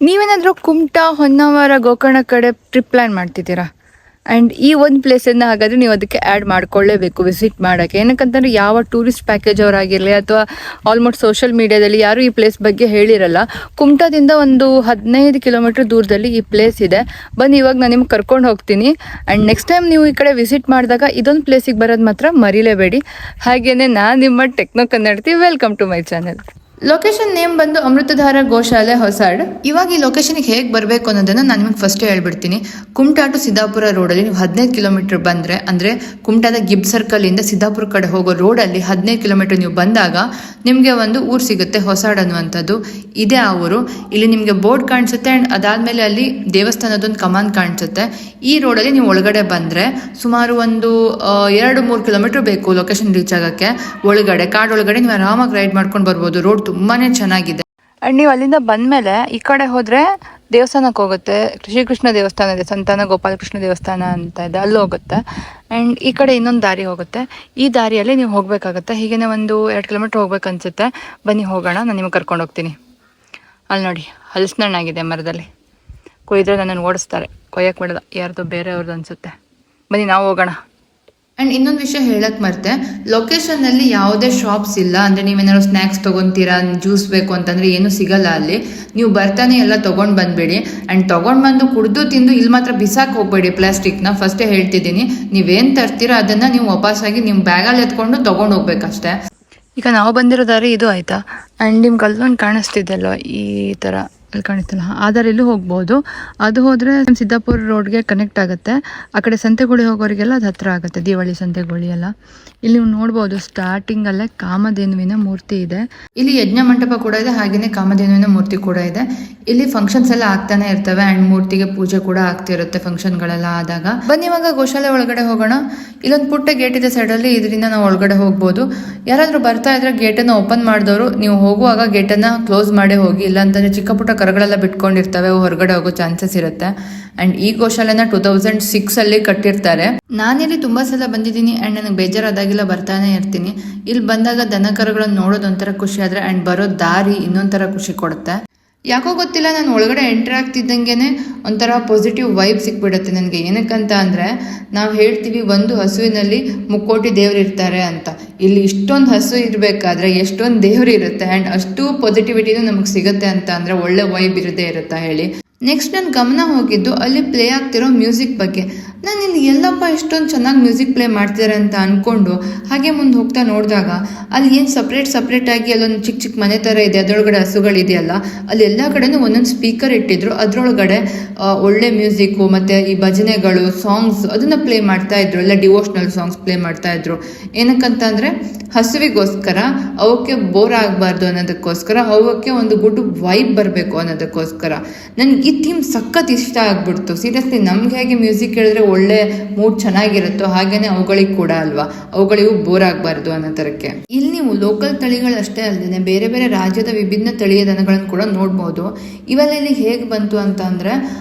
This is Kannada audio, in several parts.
ನೀವೇನಾದರೂ ಕುಮಟಾ, ಹೊನ್ನಾವರ, ಗೋಕರ್ಣ ಕಡೆ ಟ್ರಿಪ್ ಪ್ಲ್ಯಾನ್ ಮಾಡ್ತಿದ್ದೀರಾ? ಆ್ಯಂಡ್ ಈ ಒಂದು ಪ್ಲೇಸನ್ನು ಹಾಗಾದರೆ ನೀವು ಅದಕ್ಕೆ ಆ್ಯಡ್ ಮಾಡ್ಕೊಳ್ಳೇಬೇಕು ವಿಸಿಟ್ ಮಾಡೋಕ್ಕೆ. ಏನಕ್ಕಂತಂದರೆ ಯಾವ ಟೂರಿಸ್ಟ್ ಪ್ಯಾಕೇಜ್ ಅವರಾಗಿರಲಿ ಅಥವಾ ಆಲ್ಮೋಸ್ಟ್ ಸೋಷಿಯಲ್ ಮೀಡಿಯಾದಲ್ಲಿ ಯಾರೂ ಈ ಪ್ಲೇಸ್ ಬಗ್ಗೆ ಹೇಳಿರಲ್ಲ. ಕುಮಟಾದಿಂದ ಒಂದು 15 ಕಿಲೋಮೀಟ್ರ್ ದೂರದಲ್ಲಿ ಈ ಪ್ಲೇಸ್ ಇದೆ. ಬನ್ನಿ, ಇವಾಗ ನಾನು ನಿಮ್ಗೆ ಕರ್ಕೊಂಡು ಹೋಗ್ತೀನಿ. ಆ್ಯಂಡ್ ನೆಕ್ಸ್ಟ್ ಟೈಮ್ ನೀವು ಈ ಕಡೆ ವಿಸಿಟ್ ಮಾಡಿದಾಗ ಇದೊಂದು ಪ್ಲೇಸಿಗೆ ಬರೋದು ಮಾತ್ರ ಮರಿಲೇಬೇಡಿ. ಹಾಗೆಯೇ ನಾನು ನಿಮ್ಮ techno Kannadathi. Welcome to my channel. Location name ಬಂದು ಅಮೃತಧಾರ ಗೋಶಾಲೆ, ಹೊಸಾಡ್. ಇವಾಗ ಈ ಲೊಕೇಶನ್ಗೆ ಹೇಗೆ ಬರಬೇಕು ಅನ್ನೋದನ್ನು ನಾನು ನಿಮಗೆ ಫಸ್ಟ್ ಹೇಳ್ಬಿಡ್ತೀನಿ. ಕುಮಟಾ ಟು ಸಿದ್ದಾಪುರ ರೋಡಲ್ಲಿ ನೀವು 15 ಕಿಲೋಮೀಟರ್ ಬಂದರೆ, ಅಂದರೆ ಕುಮಟಾದ ಗಿಬ್ ಸರ್ಕಲಿಂದ ಸಿದ್ದಾಪುರ ಕಡೆ ಹೋಗೋ ರೋಡಲ್ಲಿ 15 ಕಿಲೋಮೀಟರ್ ನೀವು ಬಂದಾಗ ನಿಮಗೆ ಒಂದು ಊರು ಸಿಗುತ್ತೆ, ಹೊಸಾಡ್ ಅನ್ನುವಂಥದ್ದು. ಇದೇ ಆ ಊರು. ಇಲ್ಲಿ ನಿಮಗೆ ಬೋರ್ಡ್ ಕಾಣಿಸುತ್ತೆ ಆ್ಯಂಡ್ ಅದಾದಮೇಲೆ ಅಲ್ಲಿ ದೇವಸ್ಥಾನದೊಂದು ಕಮಾನ್ ಕಾಣಿಸುತ್ತೆ. ಈ ರೋಡಲ್ಲಿ ನೀವು ಒಳಗಡೆ ಬಂದರೆ ಸುಮಾರು ಒಂದು 2-3 ಕಿಲೋಮೀಟರ್ ಬೇಕು ಲೊಕೇಶನ್ ರೀಚ್ ಆಗೋಕ್ಕೆ. ಒಳಗಡೆ ಕಾಡೊಳಗಡೆ ನೀವು ಆರಾಮಾಗಿ ರೈಡ್ ಮಾಡ್ಕೊಂಡು ಬರ್ಬೋದು. ರೋಡ್ ತುಂಬಾ ಚೆನ್ನಾಗಿದೆ. ಆ್ಯಂಡ್ ನೀವು ಅಲ್ಲಿಂದ ಬಂದಮೇಲೆ ಈ ಕಡೆ ಹೋದರೆ ದೇವಸ್ಥಾನಕ್ಕೆ ಹೋಗುತ್ತೆ. ಶ್ರೀಕೃಷ್ಣ ದೇವಸ್ಥಾನ ಇದೆ, ಸಂತಾನ ಗೋಪಾಲಕೃಷ್ಣ ದೇವಸ್ಥಾನ ಅಂತ ಇದೆ, ಅಲ್ಲಿ ಹೋಗುತ್ತೆ. ಆ್ಯಂಡ್ ಈ ಕಡೆ ಇನ್ನೊಂದು ದಾರಿ ಹೋಗುತ್ತೆ. ಈ ದಾರಿಯಲ್ಲಿ ನೀವು ಹೋಗಬೇಕಾಗುತ್ತೆ. ಹೀಗೇ ಒಂದು 2 ಕಿಲೋಮೀಟ್ರ್ ಹೋಗ್ಬೇಕು ಅನಿಸುತ್ತೆ. ಬನ್ನಿ ಹೋಗೋಣ, ನಾನು ನಿಮಗೆ ಕರ್ಕೊಂಡು ಹೋಗ್ತೀನಿ. ಅಲ್ಲಿ ನೋಡಿ, ಹಲಸಿನ ಹಣ್ಣಾಗಿದೆ ಮರದಲ್ಲಿ. ಕೊಯ್ದರೆ ನನ್ನನ್ನು ಓಡಿಸ್ತಾರೆ, ಕೊಯ್ಯಕ್ಕೆ ಬಿಡೋದ, ಯಾರ್ದು ಬೇರೆಯವ್ರದ್ದು ಅನಿಸುತ್ತೆ. ಬನ್ನಿ ನಾವು ಹೋಗೋಣ. ಆ್ಯಂಡ್ ಇನ್ನೊಂದು ವಿಷಯ ಹೇಳಕ್ಕೆ ಮರ್ತೆ, ಲೊಕೇಶನ್ನಲ್ಲಿ ಯಾವುದೇ ಶಾಪ್ಸ್ ಇಲ್ಲ. ಅಂದರೆ ನೀವೇನಾದ್ರು ಸ್ನ್ಯಾಕ್ಸ್ ತೊಗೊತೀರಾ, ಜ್ಯೂಸ್ ಬೇಕು ಅಂತಂದರೆ ಏನೂ ಸಿಗಲ್ಲ ಅಲ್ಲಿ. ನೀವು ಬರ್ತಾನೆ ಎಲ್ಲ ತೊಗೊಂಡು ಬಂದುಬೇಡಿ. ಆ್ಯಂಡ್ ತೊಗೊಂಡು ಬಂದು ಕುಡಿದು ತಿಂದು ಇಲ್ಲಿ ಮಾತ್ರ ಬಿಸಾಕಿ ಹೋಗಬೇಡಿ ಪ್ಲಾಸ್ಟಿಕ್ನ. ಫಸ್ಟೇ ಹೇಳ್ತಿದ್ದೀನಿ, ನೀವೇನು ತರ್ತೀರೋ ಅದನ್ನು ನೀವು ವಾಪಸ್ಸಾಗಿ ನಿಮ್ಮ ಬ್ಯಾಗಲ್ಲಿ ಎತ್ಕೊಂಡು ತೊಗೊಂಡು ಹೋಗ್ಬೇಕಷ್ಟೇ. ಈಗ ನಾವು ಬಂದಿರೋ ದಾರಿ ಇದು ಆಯಿತಾ. ಆ್ಯಂಡ್ ನಿಮ್ಗೆ ಅಲ್ಲೊಂದು ಕಾಣಿಸ್ತಿದ್ದಲ್ವ, ಈ ಥರ ಅಲ್ಲಿ ಕಾಣಿಸ್ತಲ್ಲ, ಆ ದಾರಿಯಲ್ಲೂ ಹೋಗ್ಬೋದು. ಅದು ಹೋದರೆ ಸಿದ್ದಾಪುರ ರೋಡ್ಗೆ ಕನೆಕ್ಟ್ ಆಗುತ್ತೆ. ಆ ಕಡೆ ಸಂತೆಗುಳಿ ಹೋಗೋರಿಗೆಲ್ಲ ಅದು ಹತ್ತಿರ ಆಗುತ್ತೆ, ದಿವಾಳಿ ಸಂತೆಗುಳಿ ಎಲ್ಲ. ಇಲ್ಲಿ ನೀವು ನೋಡ್ಬೋದು, ಸ್ಟಾರ್ಟಿಂಗಲ್ಲೇ ಕಾಮಧೇನುವಿನ ಮೂರ್ತಿ ಇದೆ. ಇಲ್ಲಿ ಯಜ್ಞ ಮಂಟಪ ಕೂಡ ಇದೆ, ಹಾಗೆಯೇ ಕಾಮಧೇನುವಿನ ಮೂರ್ತಿ ಕೂಡ ಇದೆ. ಇಲ್ಲಿ ಫಂಕ್ಷನ್ಸ್ ಎಲ್ಲ ಆಗ್ತಾನೆ ಇರ್ತವೆ ಆ್ಯಂಡ್ ಮೂರ್ತಿಗೆ ಪೂಜೆ ಕೂಡ ಆಗ್ತಿರುತ್ತೆ ಫಂಕ್ಷನ್ಗಳೆಲ್ಲ ಆದಾಗ. ಬನ್ನಿ ಇವಾಗ ಗೋಶಾಲೆ ಒಳಗಡೆ ಹೋಗೋಣ. ಇಲ್ಲೊಂದು ಪುಟ್ಟ ಗೇಟ್ ಇದೆ ಸೈಡಲ್ಲಿ, ಇದರಿಂದ ನಾವು ಒಳಗಡೆ ಹೋಗ್ಬೋದು. ಯಾರಾದರೂ ಬರ್ತಾ ಇದ್ರೆ ಗೇಟನ್ನು ಓಪನ್ ಮಾಡಿದವರು ನೀವು ಹೋಗುವಾಗ ಗೇಟನ್ನು ಕ್ಲೋಸ್ ಮಾಡೇ ಹೋಗಿ, ಇಲ್ಲಾಂತಂದರೆ ಚಿಕ್ಕ ಪುಟ್ಟ ಕರಗಳೆಲ್ಲ ಬಿಟ್ಕೊಂಡಿರ್ತವೆ, ಹೊರಗಡೆ ಹೋಗೋ ಚಾನ್ಸಸ್ ಇರುತ್ತೆ. ಆ್ಯಂಡ್ ಈ ಗೋಶಾಲೆನ 2006 ಕಟ್ಟಿರ್ತಾರೆ. ನಾನಿಲ್ಲಿ ತುಂಬ ಸಲ ಬಂದಿದ್ದೀನಿ ಆ್ಯಂಡ್ ನನಗೆ ಬೇಜಾರಾದಾಗೆಲ್ಲ ಬರ್ತಾನೆ ಇರ್ತೀನಿ. ಇಲ್ಲಿ ಬಂದಾಗ ದನ ಕರುಗಳನ್ನು ನೋಡೋದು ಒಂಥರ ಖುಷಿ ಆದರೆ, ಆ್ಯಂಡ್ ಬರೋ ದಾರಿ ಇನ್ನೊಂಥರ ಖುಷಿ ಕೊಡುತ್ತೆ. ಯಾಕೋ ಗೊತ್ತಿಲ್ಲ, ನಾನು ಒಳಗಡೆ ಎಂಟ್ರ್ ಆಗ್ತಿದ್ದಂಗೆ ಒಂಥರ ಪಾಸಿಟಿವ್ ವೈಬ್ ಸಿಕ್ಬಿಡುತ್ತೆ ನನಗೆ. ಏನಕ್ಕಂತ ಅಂದರೆ, ನಾವು ಹೇಳ್ತೀವಿ ಒಂದು ಹಸುವಿನಲ್ಲಿ 3 ಕೋಟಿ ದೇವ್ರು ಇರ್ತಾರೆ ಅಂತ. ಇಲ್ಲಿ ಇಷ್ಟೊಂದು ಹಸು ಇರಬೇಕಾದ್ರೆ ಎಷ್ಟೊಂದು ದೇವ್ರು ಇರುತ್ತೆ ಆ್ಯಂಡ್ ಅಷ್ಟು ಪಾಸಿಟಿವಿಟಿನೂ ನಮಗೆ ಸಿಗುತ್ತೆ ಅಂತ ಅಂದರೆ ಒಳ್ಳೆ ವೈಬ್ ಇರದೇ ಇರುತ್ತಾ ಹೇಳಿ. ನೆಕ್ಸ್ಟ್ ನನ್ನ ಗಮನ ಹೋಗಿದ್ದು ಅಲ್ಲಿ ಪ್ಲೇ ಆಗ್ತಿರೋ ಮ್ಯೂಸಿಕ್ ಬಗ್ಗೆ. ನಾನು ಇಲ್ಲಿ ಎಲ್ಲಪ್ಪ ಇಷ್ಟೊಂದು ಚೆನ್ನಾಗಿ ಮ್ಯೂಸಿಕ್ ಪ್ಲೇ ಮಾಡ್ತಿದ್ದಾರೆ ಅಂತ ಅಂದ್ಕೊಂಡು ಹಾಗೆ ಮುಂದೆ ಹೋಗ್ತಾ ನೋಡಿದಾಗ ಅಲ್ಲಿ ಏನು ಸಪ್ರೇಟಾಗಿ ಅಲ್ಲೊಂದು ಚಿಕ್ಕ ಚಿಕ್ಕ ಮನೆ ಥರ ಇದೆ, ಅದರೊಳಗಡೆ ಹಸುಗಳಿದೆಯಲ್ಲ, ಅಲ್ಲಿ ಎಲ್ಲ ಕಡೆನೂ ಒಂದೊಂದು ಸ್ಪೀಕರ್ ಇಟ್ಟಿದ್ರು. ಅದರೊಳಗಡೆ ಒಳ್ಳೆ ಮ್ಯೂಸಿಕ್ಕು ಮತ್ತು ಈ ಭಜನೆಗಳು, ಸಾಂಗ್ಸ್ ಅದನ್ನು ಪ್ಲೇ ಮಾಡ್ತಾಯಿದ್ರು. ಎಲ್ಲ ಡಿವೋಷ್ನಲ್ ಸಾಂಗ್ಸ್ ಪ್ಲೇ ಮಾಡ್ತಾಯಿದ್ರು. ಏನಕ್ಕಂತಂದರೆ ಹಸುವಿಗೋಸ್ಕರ, ಅವಕ್ಕೆ ಬೋರ್ ಆಗಬಾರ್ದು ಅನ್ನೋದಕ್ಕೋಸ್ಕರ, ಅವಕ್ಕೆ ಒಂದು ಗುಡ್ ವೈಬ್ ಬರಬೇಕು ಅನ್ನೋದಕ್ಕೋಸ್ಕರ. ನನಗೆ ಈ ಥೀಮ್ ಸಖತ್ ಇಷ್ಟ ಆಗ್ಬಿಡ್ತು. ಸೀರಿಯಸ್ಲಿ, ನಮ್ಗೆ ಹೇಗೆ ಮ್ಯೂಸಿಕ್ ಹೇಳಿದ್ರೆ ಒಳ್ಳೆ ಮೂಡ್ ಚೆನ್ನಾಗಿರುತ್ತೋ ಹಾಗೇನೆ ಅವುಗಳಿಗೆ ಕೂಡ ಅಲ್ವಾ, ಅವುಗಳಿಗೂ ಬೋರ್ ಆಗಬಾರ್ದು ಅನ್ನೋ ಥರಕ್ಕೆ. ಇಲ್ಲಿ ನೀವು ಲೋಕಲ್ ತಳಿಗಳಷ್ಟೇ ಅಲ್ಲದೆ ಬೇರೆ ಬೇರೆ ರಾಜ್ಯದ ವಿಭಿನ್ನ ತಳಿಯ ದನಗಳನ್ನು ಕೂಡ ನೋಡ್ಬೋದು. ಇವೆಲ್ಲ ಇಲ್ಲಿ ಹೇಗೆ ಬಂತು ಅಂತ ಅಂದರೆ,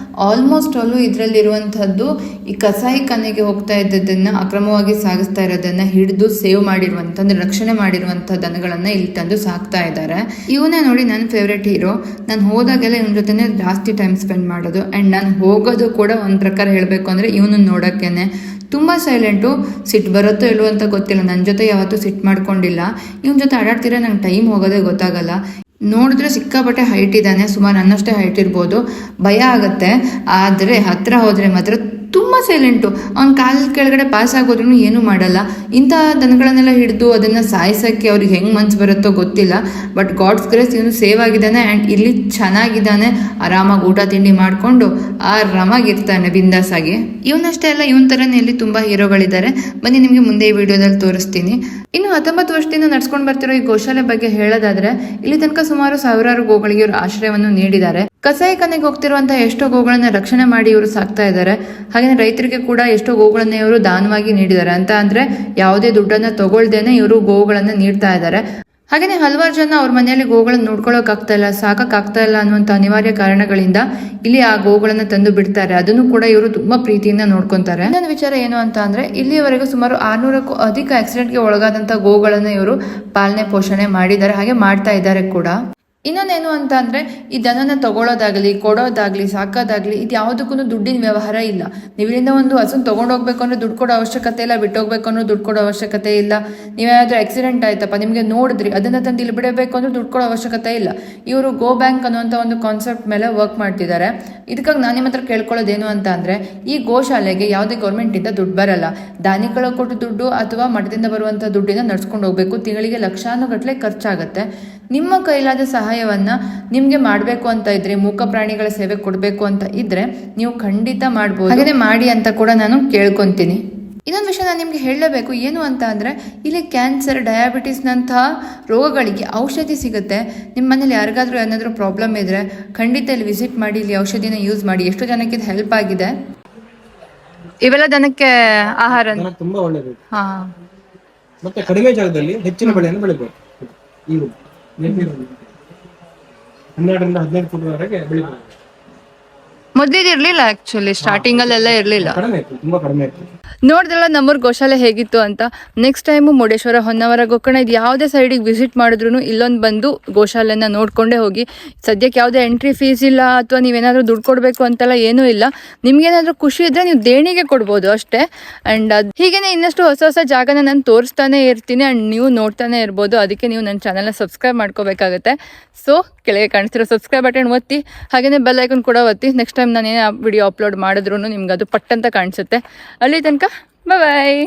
ಆಲ್ಮೋಸ್ಟ್ ಅಲ್ಲೂ ಇದರಲ್ಲಿರುವಂಥದ್ದು ಈ ಕಸಾಯಿ ಖಾನೆಗೆ ಹೋಗ್ತಾ ಇದ್ದದನ್ನು, ಅಕ್ರಮವಾಗಿ ಸಾಗಿಸ್ತಾ ಇರೋದನ್ನು ಹಿಡಿದು ಸೇವ್ ಮಾಡಿರುವಂಥ, ಅಂದರೆ ರಕ್ಷಣೆ ಮಾಡಿರುವಂಥ ದನಗಳನ್ನು ಇಲ್ಲಿ ತಂದು ಸಾಕ್ತಾ ಇದ್ದಾರೆ. ಇವನೇ ನೋಡಿ ನನ್ನ ಫೇವ್ರೆಟ್ ಹೀರೋ. ನಾನು ಹೋದಾಗೆಲ್ಲ ಇವನ ಜೊತೆನೇ ಜಾಸ್ತಿ ಟೈಮ್ ಸ್ಪೆಂಡ್ ಮಾಡೋದು. ಆ್ಯಂಡ್ ನಾನು ಹೋಗೋದು ಕೂಡ ಒಂದು ಪ್ರಕಾರ ಹೇಳಬೇಕು ಅಂದರೆ ಇವನು ನೋಡೋಕ್ಕೇನೆ. ತುಂಬ ಸೈಲೆಂಟು. ಸಿಟ್ಟು ಬರುತ್ತೋ ಇಲ್ವೋ ಅಂತ ಗೊತ್ತಿಲ್ಲ, ನನ್ನ ಜೊತೆ ಯಾವತ್ತೂ ಸಿಟ್ಟು ಮಾಡ್ಕೊಂಡಿಲ್ಲ. ಇವನ ಜೊತೆ ಆಡಾಡ್ತಿರೋ ನಂಗೆ ಟೈಮ್ ಹೋಗೋದೇ ಗೊತ್ತಾಗಲ್ಲ. ನೋಡಿದ್ರೆ ಸಿಕ್ಕಾಪಟ್ಟೆ ಹೈಟ್ ಇದ್ದಾನೆ, ಸುಮಾರು ನನ್ನಷ್ಟೇ ಹೈಟ್ ಇರ್ಬೋದು. ಭಯ ಆಗುತ್ತೆ, ಆದರೆ ಹತ್ತಿರ ಹೋದರೆ ಮಾತ್ರ ತುಂಬ ಸೈಲೆಂಟು. ಅವ್ನ ಕಾಲು ಕೆಳಗಡೆ ಪಾಸ್ ಆಗೋದ್ರೂ ಏನೂ ಮಾಡಲ್ಲ. ಇಂಥ ದನಗಳನ್ನೆಲ್ಲ ಹಿಡಿದು ಅದನ್ನು ಸಾಯಿಸೋಕ್ಕೆ ಅವ್ರಿಗೆ ಹೆಂಗೆ ಮನ್ಸು ಬರುತ್ತೋ ಗೊತ್ತಿಲ್ಲ. ಬಟ್ ಗಾಡ್ಸ್ ಗ್ರೇಸ್ ಇವನು ಸೇವ್ ಆಗಿದ್ದಾನೆ ಆ್ಯಂಡ್ ಇಲ್ಲಿ ಚೆನ್ನಾಗಿದ್ದಾನೆ. ಆರಾಮಾಗಿ ಊಟ ತಿಂಡಿ ಮಾಡಿಕೊಂಡು ಆರಾಮಾಗಿರ್ತಾನೆ ಬಿಂದಾಸಾಗಿ. ಇವನಷ್ಟೇ ಅಲ್ಲ, ಇವನ ಥರನೇ ಇಲ್ಲಿ ತುಂಬ ಹೀರೋಗಳಿದ್ದಾರೆ. ಬನ್ನಿ ನಿಮಗೆ ಮುಂದೆ ಈ ವಿಡಿಯೋದಲ್ಲಿ ತೋರಿಸ್ತೀನಿ. ಇನ್ನು 19 ವರ್ಷದಿಂದ ನಡ್ಸ್ಕೊಂಡು ಬರ್ತಿರೋ ಈ ಗೋಶಾಲೆ ಬಗ್ಗೆ ಹೇಳೋದಾದ್ರೆ, ಇಲ್ಲಿ ತನಕ ಸುಮಾರು ಸಾವಿರಾರು ಗೋಗಳಿಗೆ ಇವರು ಆಶ್ರಯವನ್ನು ನೀಡಿದ್ದಾರೆ. ಕಸಾಯಿ ಖಾನೆಗೆ ಹೋಗ್ತಿರುವಂತಹ ಎಷ್ಟೋ ಗೋಗಳನ್ನ ರಕ್ಷಣೆ ಮಾಡಿ ಇವರು ಸಾಕ್ತಾ ಇದ್ದಾರೆ. ಹಾಗೆ ರೈತರಿಗೆ ಕೂಡ ಎಷ್ಟೋ ಗೋಗಳನ್ನ ಇವರು ದಾನವಾಗಿ ನೀಡಿದ್ದಾರೆ. ಅಂತ ಅಂದ್ರೆ ಯಾವುದೇ ದುಡ್ಡನ್ನ ತಗೊಳ್ದೇನೆ ಇವರು ಗೋಗಳನ್ನ ನೀಡ್ತಾ ಇದ್ದಾರೆ. ಹಾಗೇನೆ ಹಲವಾರು ಜನ ಅವ್ರ ಮನೆಯಲ್ಲಿ ಗೋಗಳನ್ನ ನೋಡ್ಕೊಳ್ಳೋಕೆ ಆಗ್ತಾ ಇಲ್ಲ, ಸಾಕಕ್ಕಾಗ್ತಾ ಇಲ್ಲ ಅನ್ನುವಂಥ ಅನಿವಾರ್ಯ ಕಾರಣಗಳಿಂದ ಇಲ್ಲಿ ಆ ಗೋಗಳನ್ನ ತಂದು ಬಿಡ್ತಾರೆ. ಅದನ್ನು ಕೂಡ ಇವರು ತುಂಬಾ ಪ್ರೀತಿಯಿಂದ ನೋಡ್ಕೊಂತಾರೆ. ಇನ್ನೊಂದು ವಿಚಾರ ಏನು ಅಂತ ಅಂದ್ರೆ, ಇಲ್ಲಿಯವರೆಗೂ ಸುಮಾರು 600ಕ್ಕೂ ಅಧಿಕ ಆಕ್ಸಿಡೆಂಟ್ಗೆ ಒಳಗಾದಂತಹ ಗೋಗಳನ್ನ ಇವರು ಪಾಲನೆ ಪೋಷಣೆ ಮಾಡಿದ್ದಾರೆ, ಹಾಗೆ ಮಾಡ್ತಾ ಇದ್ದಾರೆ ಕೂಡ. ಇನ್ನೊಂದೇನು ಅಂತ ಅಂದರೆ ಈ ದನನ ತಗೊಳ್ಳೋದಾಗಲಿ ಕೊಡೋದಾಗಲಿ ಸಾಕೋದಾಗಲಿ ಇದು ಯಾವುದಕ್ಕೂ ದುಡ್ಡಿನ ವ್ಯವಹಾರ ಇಲ್ಲ. ನೀವು ಇಲ್ಲಿಂದ ಒಂದು ಹಸುನ ತೊಗೊಂಡೋಗ್ಬೇಕು ಅಂದರೆ ದುಡ್ಡು ಕೊಡೋ ಅವಶ್ಯಕತೆ ಇಲ್ಲ, ಬಿಟ್ಟೋಗ್ಬೇಕು ಅಂದ್ರೆ ದುಡ್ಡು ಕೊಡೋ ಅವಶ್ಯಕತೆ ಇಲ್ಲ. ನೀವೇನಾದರೂ ಆಕ್ಸಿಡೆಂಟ್ ಆಯ್ತಪ್ಪ, ನಿಮಗೆ ನೋಡಿದ್ರಿ, ಅದನ್ನು ತಂದು ಇಲ್ಲಿ ಬಿಡಬೇಕು ಅಂದ್ರೆ ದುಡ್ಡು ಕೊಡೋ ಅವಶ್ಯಕತೆ ಇಲ್ಲ. ಇವರು ಗೋ ಬ್ಯಾಂಕ್ ಅನ್ನುವಂಥ ಒಂದು ಕಾನ್ಸೆಪ್ಟ್ ಮೇಲೆ ವರ್ಕ್ ಮಾಡ್ತಿದ್ದಾರೆ. ಇದಕ್ಕಾಗಿ ನಾನು ನಿಮ್ಮ ಹತ್ರ ಕೇಳ್ಕೊಳ್ಳೋದೇನು ಅಂತ ಅಂದರೆ, ಈ ಗೋಶಾಲೆಗೆ ಯಾವುದೇ ಗೌರ್ಮೆಂಟಿಂದ ದುಡ್ಡು ಬರಲ್ಲ. ದಾನಿಗಳ ಕೊಟ್ಟು ದುಡ್ಡು ಅಥವಾ ಮಠದಿಂದ ಬರುವಂಥ ದುಡ್ಡಿನ ನಡ್ಸ್ಕೊಂಡು ಹೋಗಬೇಕು. ತಿಂಗಳಿಗೆ ಲಕ್ಷಾನುಗಟ್ಟಲೆ ಖರ್ಚಾಗುತ್ತೆ. ನಿಮ್ಮ ಕೈಲಾದ ಸಹಾಯವನ್ನು ನಿಮಗೆ ಮಾಡಬೇಕು ಅಂತ ಇದ್ರೆ, ಮೂಕ ಪ್ರಾಣಿಗಳ ಸೇವೆ ಕೊಡಬೇಕು ಅಂತ ಇದ್ರೆ ನೀವು ಖಂಡಿತ ಮಾಡ್ಬೋದು. ಹಾಗೆ ಮಾಡಿ ಅಂತ ಕೂಡ ನಾನು ಕೇಳ್ಕೊತೀನಿ. ಇನ್ನೊಂದು ವಿಷಯ ನಾನು ನಿಮಗೆ ಹೇಳಲೇಬೇಕು, ಏನು ಅಂತ ಅಂದರೆ ಇಲ್ಲಿ ಕ್ಯಾನ್ಸರ್, ಡಯಾಬಿಟಿಸ್ನಂತಹ ರೋಗಗಳಿಗೆ ಔಷಧಿ ಸಿಗುತ್ತೆ. ನಿಮ್ಮ ಮನೇಲಿ ಯಾರಿಗಾದ್ರೂ ಏನಾದರೂ ಪ್ರಾಬ್ಲಮ್ ಇದ್ದರೆ ಖಂಡಿತ ಇಲ್ಲಿ ವಿಸಿಟ್ ಮಾಡಿ, ಇಲ್ಲಿ ಔಷಧಿನ ಯೂಸ್ ಮಾಡಿ. ಎಷ್ಟು ಜನಕ್ಕೆ ಇದು ಹೆಲ್ಪ್ ಆಗಿದೆ. ಇವೆಲ್ಲ ದನಕ್ಕೆ ಆಹಾರ ತುಂಬಾ ಒಳ್ಳೆಯದು. ಮತ್ತೆ ಕಡಿಮೆ ಜಾಗದಲ್ಲಿ ಹೆಚ್ಚಿನ ಬೆಳೆಯನ್ನು ಬೆಳಿಬಹುದು. ಈಗ 12ರಿಂದ 15 ಫುಟ್ವರೆಗೆ ಬೆಳಿಬಹುದು. ಮೊದಲಿದು ಇರಲಿಲ್ಲ, ಆ್ಯಕ್ಚುಲಿ ಸ್ಟಾರ್ಟಿಂಗಲ್ಲೆಲ್ಲ ಇರಲಿಲ್ಲ, ತುಂಬಾ ಕಡಿಮೆ ಇತ್ತು. ನೋಡಿದ್ರಲ್ಲ ನಮ್ಮೂರು ಗೋಶಾಲೆ ಹೇಗಿತ್ತು ಅಂತ. ನೆಕ್ಸ್ಟ್ ಟೈಮು ಮುರುಡೇಶ್ವರ, ಹೊನ್ನಾವರ, ಗೋಕರ್ಣ ಇದು ಯಾವುದೇ ಸೈಡಿಗೆ ವಿಸಿಟ್ ಮಾಡಿದ್ರು ಇಲ್ಲೊಂದು ಬಂದು ಗೋಶಾಲೆನ ನೋಡ್ಕೊಂಡೇ ಹೋಗಿ. ಸದ್ಯಕ್ಕೆ ಯಾವುದೇ ಎಂಟ್ರಿ ಫೀಸ್ ಇಲ್ಲ, ಅಥವಾ ನೀವೇನಾದರೂ ದುಡ್ಡು ಕೊಡಬೇಕು ಅಂತೆಲ್ಲ ಏನೂ ಇಲ್ಲ. ನಿಮ್ಗೇನಾದರೂ ಖುಷಿ ಇದ್ದರೆ ನೀವು ದೇಣಿಗೆ ಕೊಡ್ಬೋದು ಅಷ್ಟೇ. ಆ್ಯಂಡ್ ಅದು ಹೀಗೇ ಇನ್ನಷ್ಟು ಹೊಸ ಹೊಸ ಜಾಗನ ನಾನು ತೋರಿಸ್ತಾನೆ ಇರ್ತೀನಿ ಆ್ಯಂಡ್ ನೀವು ನೋಡ್ತಾನೆ ಇರ್ಬೋದು. ಅದಕ್ಕೆ ನೀವು ನನ್ನ ಚಾನಲ್ನ ಸಬ್ಸ್ಕ್ರೈಬ್ ಮಾಡ್ಕೋಬೇಕಾಗುತ್ತೆ. ಸೊ ಕೆಳಗೆ ಕಾಣಿಸ್ತಿರೋ ಸಬ್ಸ್ಕ್ರೈಬ್ ಬಟನ್ ಒತ್ತಿ, ಹಾಗೆಯೇ ಬೆಲ್ ಐಕನ್ ಕೂಡ ಒತ್ತಿ. ನೆಕ್ಸ್ಟ್ ಟೈಮ್ ನಾನು ಏನೇ ವಿಡಿಯೋ ಅಪ್ಲೋಡ್ ಮಾಡಿದ್ರು ನಿಮ್ಗೆ ಅದು ಪಟ್ಟಂತ ಕಾಣಿಸುತ್ತೆ. ಅಲ್ಲಿ ತನಕ ಬಾಯ್.